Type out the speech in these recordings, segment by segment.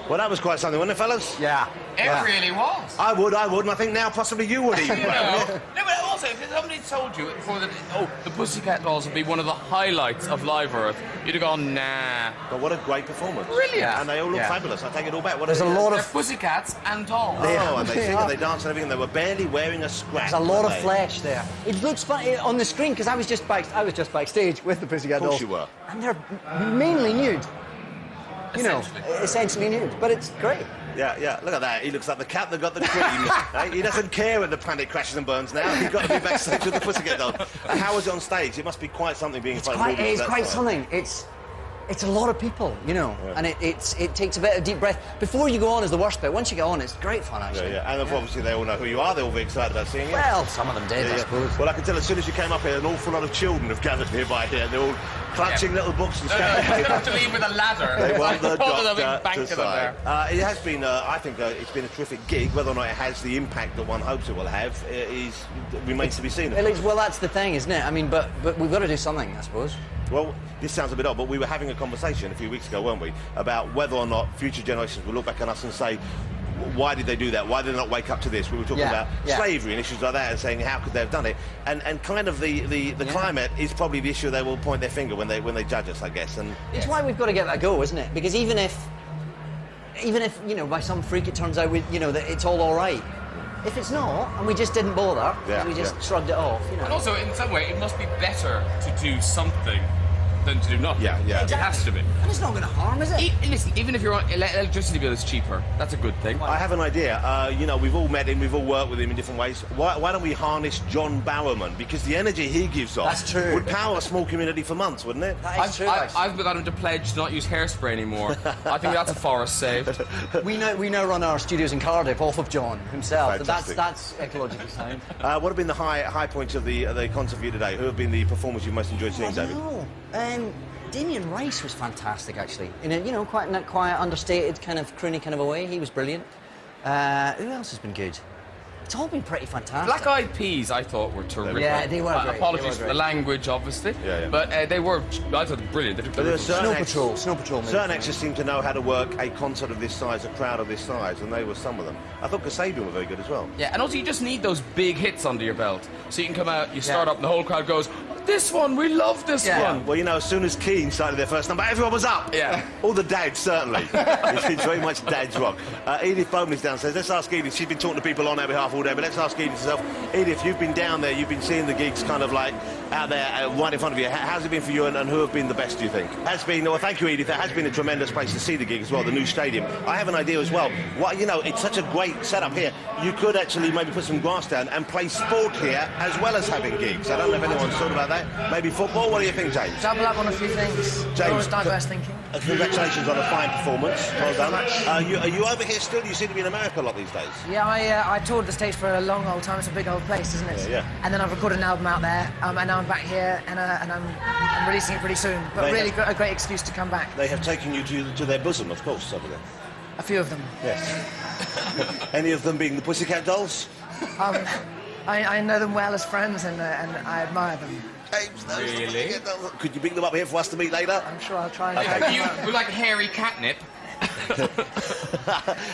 Well, that was quite something, wasn't it, fellas? Yeah. It really was. I would, and I think now possibly you would even. No, but also, if somebody told you before that, the Pussycat Dolls would be one of the highlights of Live Earth, you'd have gone, nah. But what a great performance. Brilliant. And they all look fabulous. I take it all back. There's a lot They're of... pussycats and dolls. And they sing and they dance and everything. They were barely wearing a scrap. There's a lot of flesh there. It looks funny on the screen because I was just backstage with the Pussycat Dolls. Of course you were. And they're mainly nude. You know, essentially nude, but it's great. Yeah, look at that. He looks like the cat that got the cream. He doesn't care when the planet crashes and burns now. He's got to be backstage with the Pussycat Dolls. How was it on stage? It must be quite something being It's quite something. It's a lot of people, you know, and it takes a bit of deep breath. Before you go on is the worst bit. Once you get on, it's great fun, actually. Yeah. And obviously they all know who you are. They're all very excited about seeing you. Well, some of them did, I suppose. Well, I can tell as soon as you came up here, an awful lot of children have gathered nearby here. They're all clutching little books and stuff. They have to leave with a ladder. They want the All of them doctor banked to to them sign. It has been, I think, it's been a terrific gig. Whether or not it has the impact that one hopes it will have remains to be seen. Well, that's the thing, isn't it? I mean, but we've got to do something, I suppose. Well, this sounds a bit odd, but we were having a conversation a few weeks ago, weren't we, about whether or not future generations will look back on us and say, why did they do that? Why did they not wake up to this? We were talking about slavery and issues like that and saying, how could they have done it? And kind of the climate is probably the issue they will point their finger when they judge us, I guess. And it's why we've got to get that go, isn't it? Because even if, you know, by some freak it turns out, that it's all right, if it's not, and we just didn't bother, we just shrugged it off, you know. And also, in some way, it must be better to do something than to do nothing. Yeah. Exactly. It has to be. And it's not going to harm, is it? Listen, even if your electricity bill is cheaper, that's a good thing. I have an idea. We've all met him, we've all worked with him in different ways. Why don't we harness John Bowerman? Because the energy he gives off would power a small community for months, wouldn't it? That is true. I've got him to pledge to not use hairspray anymore. I think that's a forest saved. We now run our studios in Cardiff off of John himself. Fantastic. That's ecologically sound. What have been the high points of the concert for you today? Who have been the performers you've most enjoyed seeing, David? Damien Rice was fantastic, actually. In a quite quiet, understated, kind of croony kind of a way. He was brilliant. Who else has been good? It's all been pretty fantastic. Black Eyed Peas, I thought, were terrific. Yeah, they were great. Apologies for the language, obviously. Yeah. But they were, I thought, brilliant. But there are Snow Patrol. Certain actors seem to know how to work a concert of this size, a crowd of this size, and they were some of them. I thought Kasabian were very good as well. Yeah, and also you just need those big hits under your belt. So you can come out, you start up, and the whole crowd goes, this one, we love this one. Well, as soon as Keane started their first number, everyone was up. Yeah. All the dads, certainly. It's very much dad's rock. Edith Bowman's downstairs. Let's ask Edith. She's been talking to people on our behalf all day, but let's ask Edith herself. Edith, you've been down there, you've been seeing the gigs kind of like out there, right in front of you. How's it been for you, and who have been the best, do you think? Thank you, Edith. It has been a tremendous place to see the gig as well, the new stadium. I have an idea as well. It's such a great setup here. You could actually maybe put some grass down and play sport here as well as having gigs. I don't know if anyone's thought about that. Maybe football. What do you think, James? Double up on a few things. James, diverse thinking. Congratulations on a fine performance. Well done. Are you over here still? You seem to be in America a lot these days. Yeah, I toured the States for a long old time. It's a big old place, isn't it? Yeah. And then I've recorded an album out there, and now I'm back here, and I'm releasing it pretty soon. But a great excuse to come back. They have taken you to their bosom, of course, over there. A few of them. Yes. Any of them being the Pussycat Dolls? I know them well as friends, and I admire them. James, really? Could you bring them up here for us to meet later? I'm sure I'll try and... You like hairy catnip.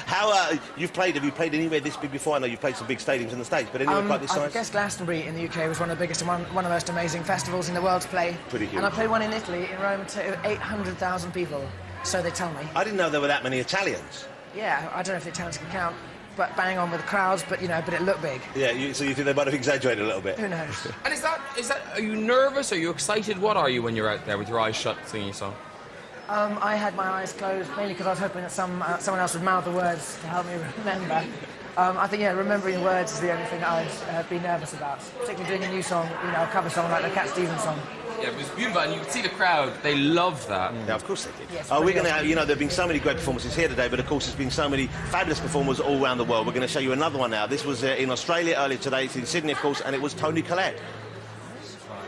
Have you played anywhere this big before? I know you've played some big stadiums in the States, but anywhere quite this size? I guess Glastonbury in the UK was one of the biggest and one of the most amazing festivals in the world to play. Pretty huge. And I played one in Italy, in Rome, to 800,000 people, so they tell me. I didn't know there were that many Italians. Yeah, I don't know if the Italians can count, but bang on with the crowds, but it looked big. Yeah, so you think they might have exaggerated a little bit? Who knows? And is that, are you nervous? Are you excited? What are you when you're out there with your eyes shut singing your song? I had my eyes closed, mainly because I was hoping that someone else would mouth the words to help me remember. I think, remembering words is the only thing that I'd be nervous about, particularly doing a new song, a cover song like the Cat Stevens song. Yeah, it was beautiful, and you could see the crowd, they loved that. Yeah, of course they did. Yes, we're going to, there have been so many great performances here today, but of course there's been so many fabulous performers all around the world. We're going to show you another one now. This was in Australia earlier today, it's in Sydney, of course, and it was Tony Collette.